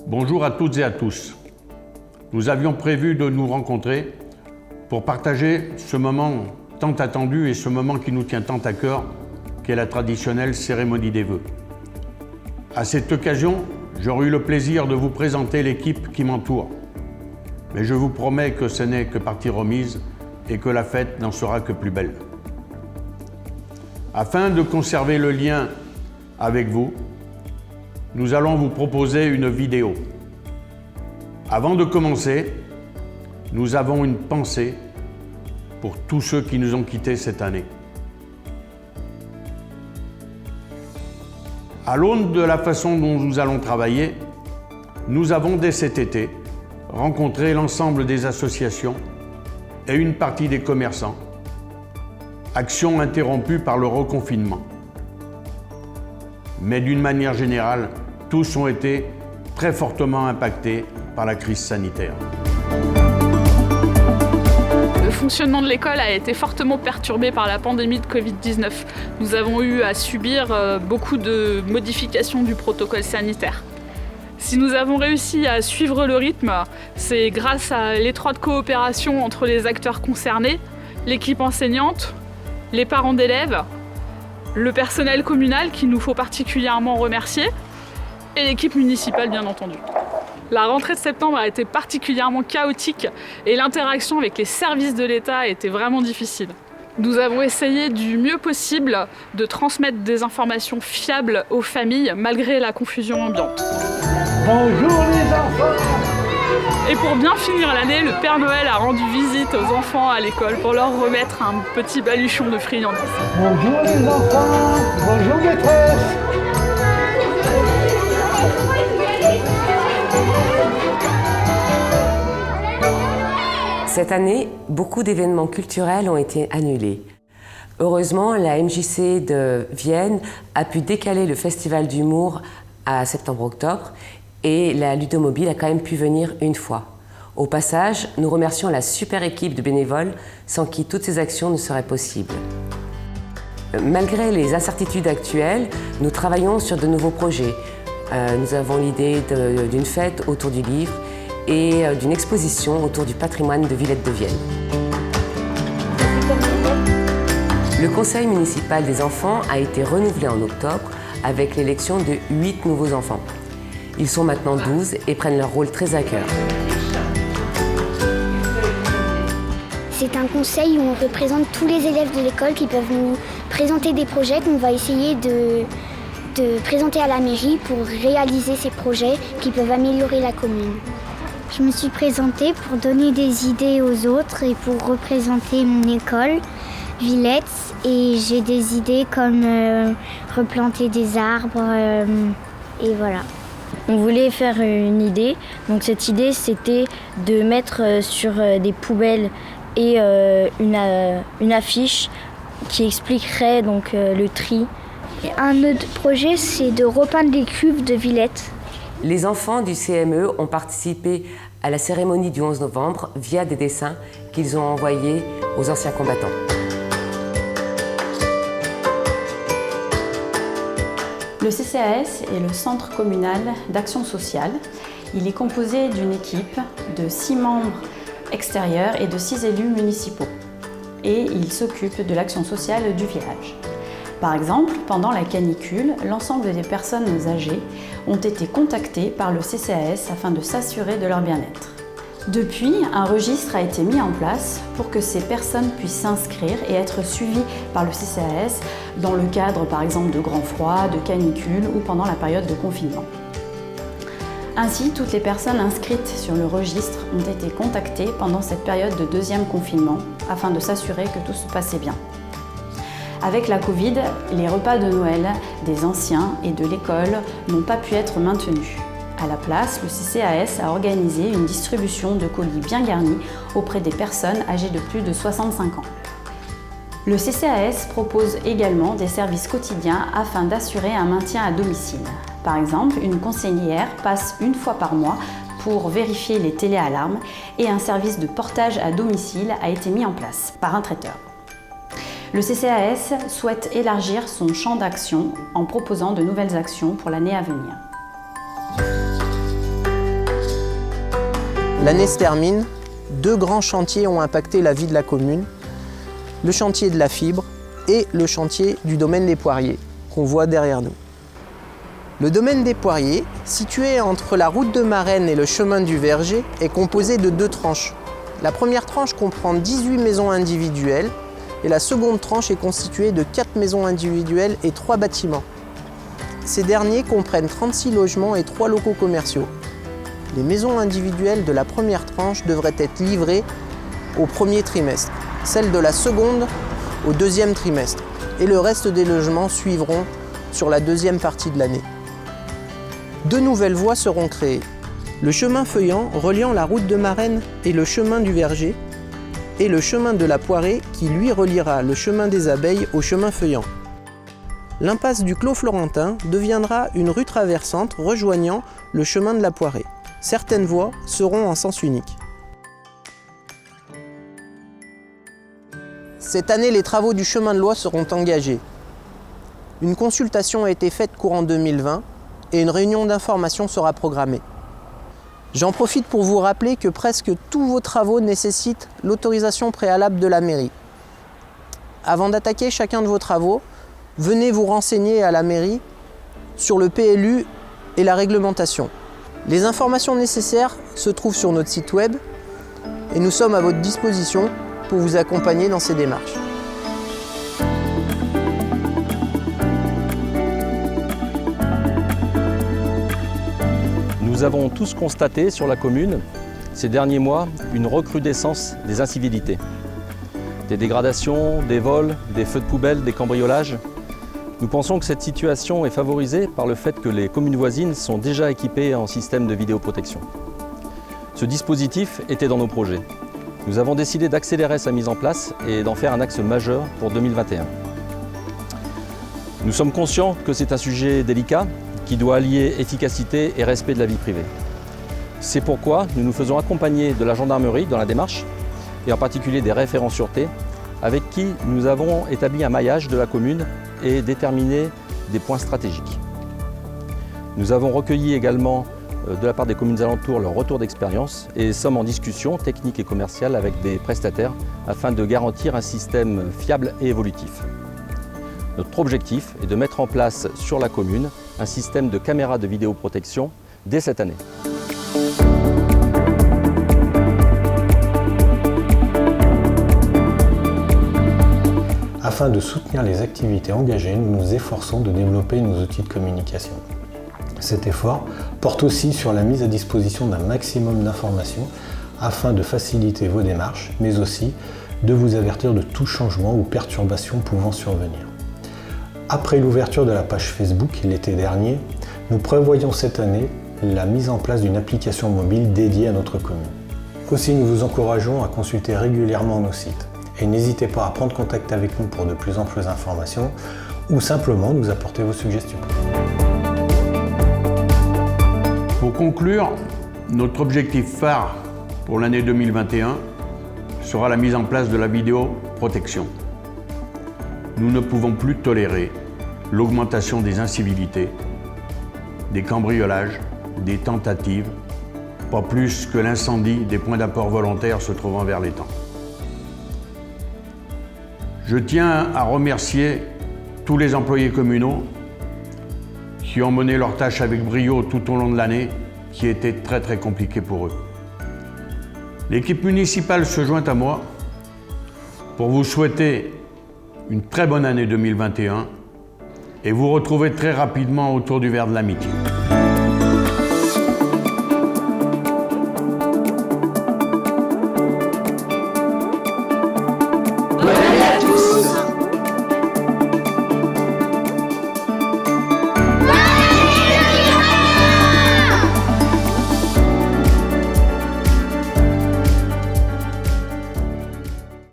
Bonjour à toutes et à tous. Nous avions prévu de nous rencontrer pour partager ce moment tant attendu et ce moment qui nous tient tant à cœur, qu'est la traditionnelle cérémonie des vœux. À cette occasion, j'aurai eu le plaisir de vous présenter l'équipe qui m'entoure. Mais je vous promets que ce n'est que partie remise et que la fête n'en sera que plus belle. Afin de conserver le lien avec vous, nous allons vous proposer une vidéo. Avant de commencer, nous avons une pensée pour tous ceux qui nous ont quittés cette année. À l'aune de la façon dont nous allons travailler, nous avons dès cet été rencontré l'ensemble des associations et une partie des commerçants, action interrompue par le reconfinement. Mais d'une manière générale, tous ont été très fortement impactés par la crise sanitaire. Le fonctionnement de l'école a été fortement perturbé par la pandémie de Covid-19. Nous avons eu à subir beaucoup de modifications du protocole sanitaire. Si nous avons réussi à suivre le rythme, c'est grâce à l'étroite coopération entre les acteurs concernés, l'équipe enseignante, les parents d'élèves, le personnel communal qu'il nous faut particulièrement remercier et l'équipe municipale bien entendu. La rentrée de septembre a été particulièrement chaotique et l'interaction avec les services de l'État a été vraiment difficile. Nous avons essayé du mieux possible de transmettre des informations fiables aux familles malgré la confusion ambiante. Bonjour les enfants! Et pour bien finir l'année, le Père Noël a rendu visite aux enfants à l'école pour leur remettre un petit baluchon de friandises. Bonjour les enfants! Bonjour maîtresse! Cette année, beaucoup d'événements culturels ont été annulés. Heureusement, la MJC de Vienne a pu décaler le festival d'humour à septembre-octobre et la Ludomobile a quand même pu venir une fois. Au passage, nous remercions la super équipe de bénévoles sans qui toutes ces actions ne seraient possibles. Malgré les incertitudes actuelles, nous travaillons sur de nouveaux projets. Nous avons l'idée d'une fête autour du livre et d'une exposition autour du patrimoine de Villette de Vienne. Le conseil municipal des enfants a été renouvelé en octobre avec l'élection de 8 nouveaux enfants. Ils sont maintenant 12 et prennent leur rôle très à cœur. C'est un conseil où on représente tous les élèves de l'école qui peuvent nous présenter des projets qu'on va essayer de présenter à la mairie pour réaliser ces projets qui peuvent améliorer la commune. Je me suis présentée pour donner des idées aux autres et pour représenter mon école, Villette. Et j'ai des idées comme replanter des arbres et voilà. On voulait faire une idée. Donc cette idée, c'était de mettre sur des poubelles et une affiche qui expliquerait donc le tri. Et un autre projet, c'est de repeindre les cuves de Villette. Les enfants du CME ont participé à la cérémonie du 11 novembre via des dessins qu'ils ont envoyés aux anciens combattants. Le CCAS est le Centre communal d'action sociale. Il est composé d'une équipe de 6 membres extérieurs et de 6 élus municipaux. Et il s'occupe de l'action sociale du village. Par exemple, pendant la canicule, l'ensemble des personnes âgées ont été contactées par le CCAS afin de s'assurer de leur bien-être. Depuis, un registre a été mis en place pour que ces personnes puissent s'inscrire et être suivies par le CCAS dans le cadre par exemple de grands froids, de canicules ou pendant la période de confinement. Ainsi, toutes les personnes inscrites sur le registre ont été contactées pendant cette période de deuxième confinement afin de s'assurer que tout se passait bien. Avec la Covid, les repas de Noël des anciens et de l'école n'ont pas pu être maintenus. À la place, le CCAS a organisé une distribution de colis bien garnis auprès des personnes âgées de plus de 65 ans. Le CCAS propose également des services quotidiens afin d'assurer un maintien à domicile. Par exemple, une conseillère passe une fois par mois pour vérifier les téléalarmes et un service de portage à domicile a été mis en place par un traiteur. Le CCAS souhaite élargir son champ d'action en proposant de nouvelles actions pour l'année à venir. L'année se termine, 2 grands chantiers ont impacté la vie de la commune, le chantier de la fibre et le chantier du domaine des poiriers, qu'on voit derrière nous. Le domaine des poiriers, situé entre la route de Marennes et le chemin du Verger, est composé de 2 tranches. La première tranche comprend 18 maisons individuelles et la seconde tranche est constituée de 4 maisons individuelles et 3 bâtiments. Ces derniers comprennent 36 logements et 3 locaux commerciaux. Les maisons individuelles de la première tranche devraient être livrées au premier trimestre, celles de la seconde au deuxième trimestre, et le reste des logements suivront sur la deuxième partie de l'année. 2 nouvelles voies seront créées. Le chemin Feuillant reliant la route de Marennes et le chemin du Verger, et le chemin de la Poirée qui lui reliera le chemin des Abeilles au chemin Feuillant. L'impasse du Clos Florentin deviendra une rue traversante rejoignant le chemin de la Poirée. Certaines voies seront en sens unique. Cette année, les travaux du chemin de Loie seront engagés. Une consultation a été faite courant 2020 et une réunion d'information sera programmée. J'en profite pour vous rappeler que presque tous vos travaux nécessitent l'autorisation préalable de la mairie. Avant d'attaquer chacun de vos travaux, venez vous renseigner à la mairie sur le PLU et la réglementation. Les informations nécessaires se trouvent sur notre site web et nous sommes à votre disposition pour vous accompagner dans ces démarches. Nous avons tous constaté sur la commune, ces derniers mois, une recrudescence des incivilités. Des dégradations, des vols, des feux de poubelle, des cambriolages. Nous pensons que cette situation est favorisée par le fait que les communes voisines sont déjà équipées en système de vidéoprotection. Ce dispositif était dans nos projets. Nous avons décidé d'accélérer sa mise en place et d'en faire un axe majeur pour 2021. Nous sommes conscients que c'est un sujet délicat qui doit allier efficacité et respect de la vie privée. C'est pourquoi nous nous faisons accompagner de la gendarmerie dans la démarche, et en particulier des référents sûreté, avec qui nous avons établi un maillage de la commune et déterminé des points stratégiques. Nous avons recueilli également de la part des communes alentours leur retour d'expérience et sommes en discussion technique et commerciale avec des prestataires afin de garantir un système fiable et évolutif. Notre objectif est de mettre en place sur la commune un système de caméras de vidéoprotection dès cette année. Afin de soutenir les activités engagées, nous nous efforçons de développer nos outils de communication. Cet effort porte aussi sur la mise à disposition d'un maximum d'informations afin de faciliter vos démarches, mais aussi de vous avertir de tout changement ou perturbation pouvant survenir. Après l'ouverture de la page Facebook l'été dernier, nous prévoyons cette année la mise en place d'une application mobile dédiée à notre commune. Aussi, nous vous encourageons à consulter régulièrement nos sites. Et n'hésitez pas à prendre contact avec nous pour de plus amples informations ou simplement nous apporter vos suggestions. Pour conclure, notre objectif phare pour l'année 2021 sera la mise en place de la vidéoprotection. Nous ne pouvons plus tolérer l'augmentation des incivilités, des cambriolages, des tentatives, pas plus que l'incendie des points d'apport volontaires se trouvant vers l'étang. Je tiens à remercier tous les employés communaux qui ont mené leur tâche avec brio tout au long de l'année, qui était très compliquée pour eux. L'équipe municipale se joint à moi pour vous souhaiter une très bonne année 2021 et vous retrouver très rapidement autour du verre de l'amitié.